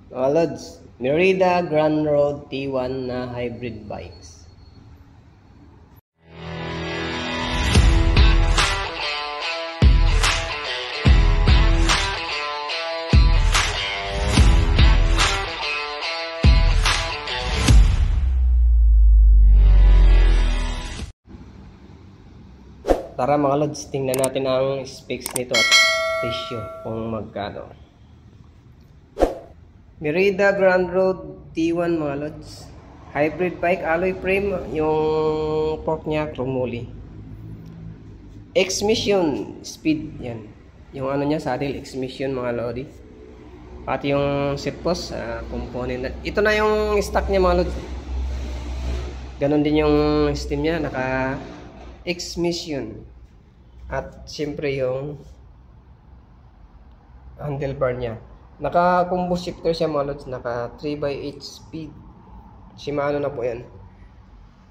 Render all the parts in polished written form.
Mga Lods, Merida Grand Road T1 na hybrid bikes. Tara mga Lods, tingnan natin ang specs nito at presyo kung magkano. Merida Grand Road T1 mga Lods, hybrid bike, alloy frame, yung fork niya chromoly. X-Mission speed, yan. Yung ano niya, saddle X-Mission mga Lodi. Pati yung seat post, component. Ito na yung stock niya mga Lods. Ganon din yung steam niya, naka X-Mission. At siyempre yung handlebar niya. Naka combo shifter siya mga Lods. Naka 3x8 speed. Shimano na po yan.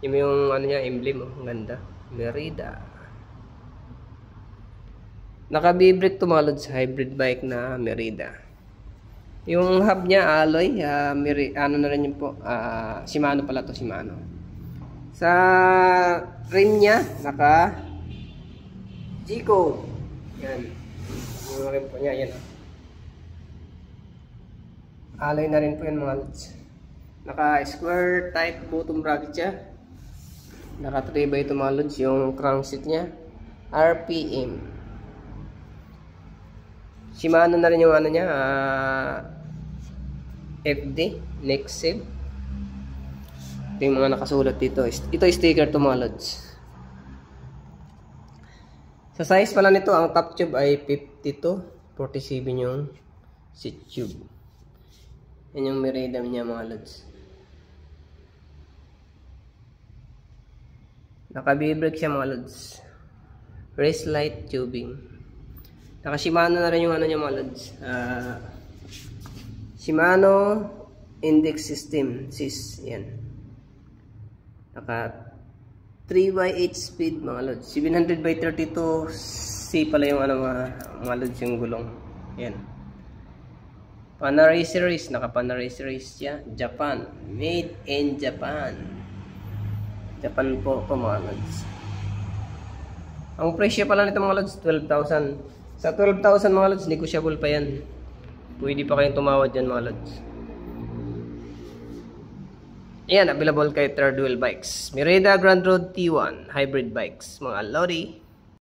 Yung ano niya, emblem. Ang ganda. Merida. Naka B-brake to mga Lods. Hybrid bike na Merida. Yung hub niya, alloy. Ano na rin yun po. Shimano pala to, Shimano. Sa rim niya, naka G-code. Yan. Yung rim po niya, yan. Alloy na rin po yan mga Lods. Naka square type bottom bracket siya. Naka 3x2 mga Lods. Yung crankset niya, RPM. Shimano na rin yung ano niya, FD, next save. Ito yung mga nakasulat dito. Ito sticker to mga Lods. Sa size pala nito, ang top tube ay 52, 47 yung seat tube. Yan yung Merida niya mga Lods. Naka B-brake siya mga Lods. Race light tubing. Naka Shimano na rin yung ano niya mga Lods. Shimano index system, SIS. Yan. Naka 3x8 speed mga Lods. 700/32 C pala yung ano mga Lods yung gulong. Yan. Panerai series, naka Panerai series siya. Japan, made in Japan. Japan po mga Lods. Ang presyo pala nito mga Lods, 12,000. Sa 12,000 mga Lods, negotiable pa yan. Pwede pa kayong tumawad yan mga Lods. Ayan, available kay Third Wheel Bikes. Merida Grand Road T1 hybrid bikes mga Lodi.